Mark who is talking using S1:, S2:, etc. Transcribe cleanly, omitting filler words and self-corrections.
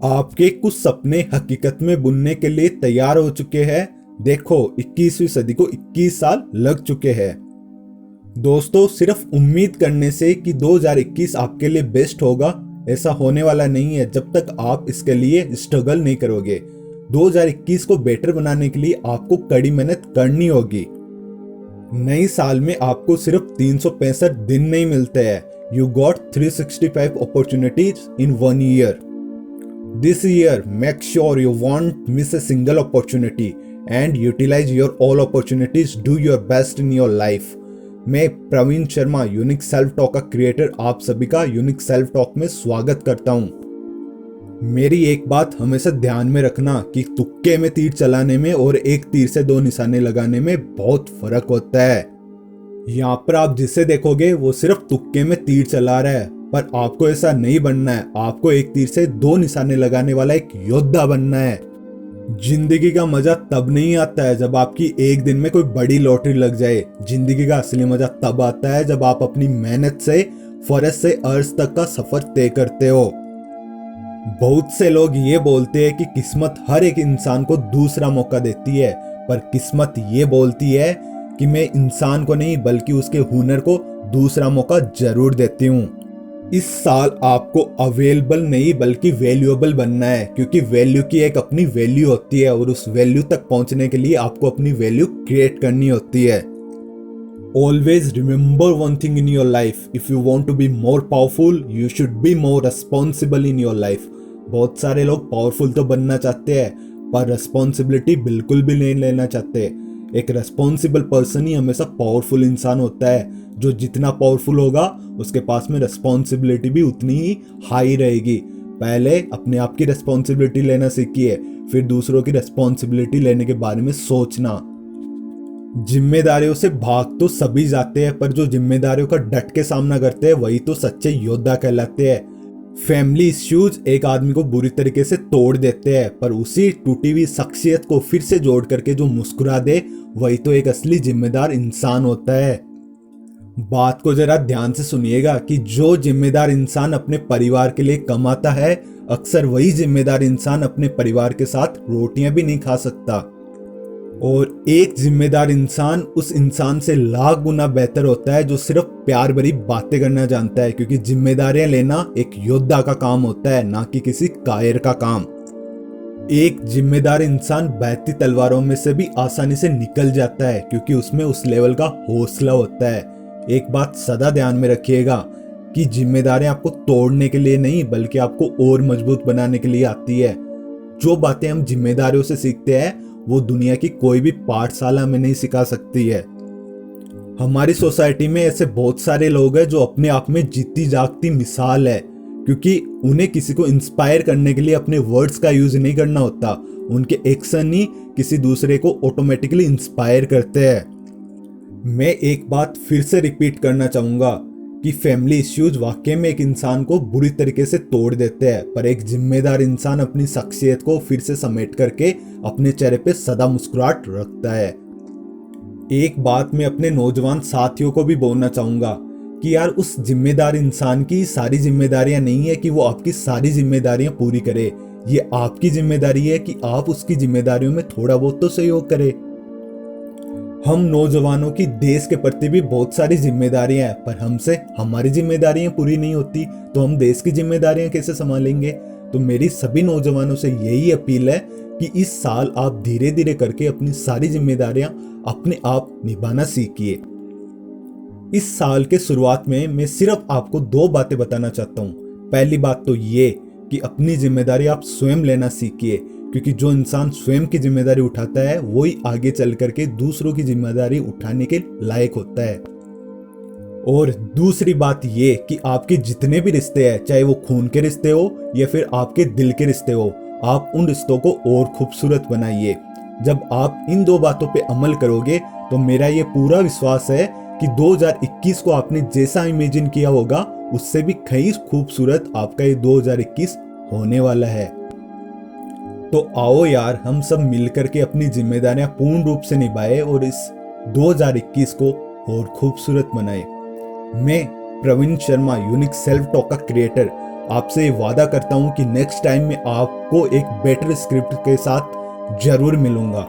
S1: आपके कुछ सपने हकीकत में बुनने के लिए तैयार हो चुके हैं। देखो 21वीं सदी को 21 साल लग चुके हैं। दोस्तों, सिर्फ उम्मीद करने से कि 2021 आपके लिए बेस्ट होगा, ऐसा होने वाला नहीं है जब तक आप इसके लिए स्ट्रगल नहीं करोगे। 2021 को बेटर बनाने के लिए आपको कड़ी मेहनत करनी होगी। नई साल में आपको सिर्फ 365 दिन नहीं मिलते हैं। You got 365 opportunities in 1 year. This year, make sure you won't miss a single opportunity and utilize your all opportunities. Do your best in your life. मैं Praveen Sharma unique self talk का क्रिएटर आप सभी का यूनिक सेल्फ टॉक में स्वागत करता हूँ। मेरी एक बात हमेशा ध्यान में रखना कि तुक्के में तीर चलाने में और एक तीर से 2 निशाने लगाने में बहुत फर्क होता है। यहाँ पर आप जिसे देखोगे वो सिर्फ तुक्के में तीर चला रहा है, पर आपको ऐसा नहीं बनना है। आपको एक तीर से 2 निशाने लगाने वाला एक योद्धा बनना है। जिंदगी का मजा तब नहीं आता है जब आपकी एक दिन में कोई बड़ी लॉटरी लग जाए। जिंदगी का असली मजा तब आता है जब आप अपनी मेहनत से फर्ज से अर्ज तक का सफर तय करते हो। बहुत से लोग ये बोलते हैं कि किस्मत हर एक इंसान को दूसरा मौका देती है, पर किस्मत ये बोलती है कि मैं इंसान को नहीं बल्कि उसके हुनर को दूसरा मौका जरूर देती हूँ। इस साल आपको अवेलेबल नहीं बल्कि वैल्यूएबल बनना है, क्योंकि वैल्यू की एक अपनी वैल्यू होती है और उस वैल्यू तक पहुंचने के लिए आपको अपनी वैल्यू क्रिएट करनी होती है। Always remember one thing in your life, if you want to be more powerful you should be more responsible in your life. बहुत सारे लोग पावरफुल तो बनना चाहते हैं पर रिस्पॉन्सिबिलिटी बिल्कुल भी नहीं लेना चाहते। एक रिस्पॉन्सिबल पर्सन ही हमेशा पावरफुल इंसान होता है। जो जितना पावरफुल होगा उसके पास में रिस्पॉन्सिबिलिटी भी उतनी ही हाई रहेगी। पहले अपने आप की रिस्पॉन्सिबिलिटी लेना सीखिए, फिर दूसरों की रिस्पॉन्सिबिलिटी लेने के बारे में सोचना। जिम्मेदारियों से भाग तो सभी जाते हैं, पर जो जिम्मेदारियों का डट के सामना करते हैं वही तो सच्चे योद्धा कहलाते हैं। फैमिली इश्यूज एक आदमी को बुरी तरीके से तोड़ देते हैं, पर उसी टूटी हुई शख्सियत को फिर से जोड़ करके जो मुस्कुरा दे वही तो एक असली जिम्मेदार इंसान होता है। बात को जरा ध्यान से सुनिएगा कि जो जिम्मेदार इंसान अपने परिवार के लिए कमाता है, अक्सर वही जिम्मेदार इंसान अपने परिवार के साथ रोटियां भी नहीं खा सकता। और एक जिम्मेदार इंसान उस इंसान से लाख गुना बेहतर होता है जो सिर्फ प्यार भरी बातें करना जानता है, क्योंकि जिम्मेदारियां लेना एक योद्धा का काम होता है, ना कि किसी कायर का काम। एक जिम्मेदार इंसान बहती तलवारों में से भी आसानी से निकल जाता है, क्योंकि उसमें उस लेवल का हौसला होता है। एक बात सदा ध्यान में रखिएगा कि जिम्मेदारियां आपको तोड़ने के लिए नहीं बल्कि आपको और मजबूत बनाने के लिए आती है। जो बातें हम जिम्मेदारियों से सीखते हैं वो दुनिया की कोई भी पाठशाला में नहीं सिखा सकती है। हमारी सोसाइटी में ऐसे बहुत सारे लोग हैं जो अपने आप में जीती जागती मिसाल है, क्योंकि उन्हें किसी को इंस्पायर करने के लिए अपने वर्ड्स का यूज नहीं करना होता। उनके एक्शन ही किसी दूसरे को ऑटोमेटिकली इंस्पायर करते हैं। मैं एक बात फिर से रिपीट करना चाहूंगा कि फैमिली इश्यूज वाकई में एक इंसान को बुरी तरीके से तोड़ देते हैं, पर एक जिम्मेदार इंसान अपनी शख्सियत को फिर से समेट करके अपने चेहरे पे सदा मुस्कुराहट रखता है। एक बात मैं अपने नौजवान साथियों को भी बोलना चाहूंगा कि यार उस जिम्मेदार इंसान की सारी जिम्मेदारियां नहीं है कि वो आपकी सारी जिम्मेदारियां पूरी करे। ये आपकी जिम्मेदारी है कि आप उसकी जिम्मेदारियों में थोड़ा बहुत तो सहयोग करें। हम नौजवानों की देश के प्रति भी बहुत सारी जिम्मेदारियां हैं, पर हमसे हमारी जिम्मेदारियां पूरी नहीं होती तो हम देश की जिम्मेदारियां कैसे संभालेंगे। तो मेरी सभी नौजवानों से यही अपील है कि इस साल आप धीरे धीरे करके अपनी सारी जिम्मेदारियां अपने आप निभाना सीखिए। इस साल के शुरुआत में मैं सिर्फ आपको 2 बातें बताना चाहता हूँ। पहली बात तो ये कि अपनी जिम्मेदारी आप स्वयं लेना सीखिए, क्योंकि जो इंसान स्वयं की जिम्मेदारी उठाता है वही आगे चल करके दूसरों की जिम्मेदारी उठाने के लायक होता है। और दूसरी बात ये कि आपके जितने भी रिश्ते हैं, चाहे वो खून के रिश्ते हो या फिर आपके दिल के रिश्ते हो, आप उन रिश्तों को और खूबसूरत बनाइए। जब आप इन 2 बातों पे अमल करोगे तो मेरा ये पूरा विश्वास है कि 2021 को आपने जैसा इमेजिन किया होगा उससे भी कहीं खूबसूरत आपका ये 2021 होने वाला है। तो आओ यार हम सब मिलकर के अपनी जिम्मेदारियां पूर्ण रूप से निभाएं और इस 2021 को और खूबसूरत बनाएं। मैं Praveen Sharma unique self talk का क्रिएटर आपसे वादा करता हूँ कि नेक्स्ट टाइम में आपको एक बेटर स्क्रिप्ट के साथ जरूर मिलूंगा।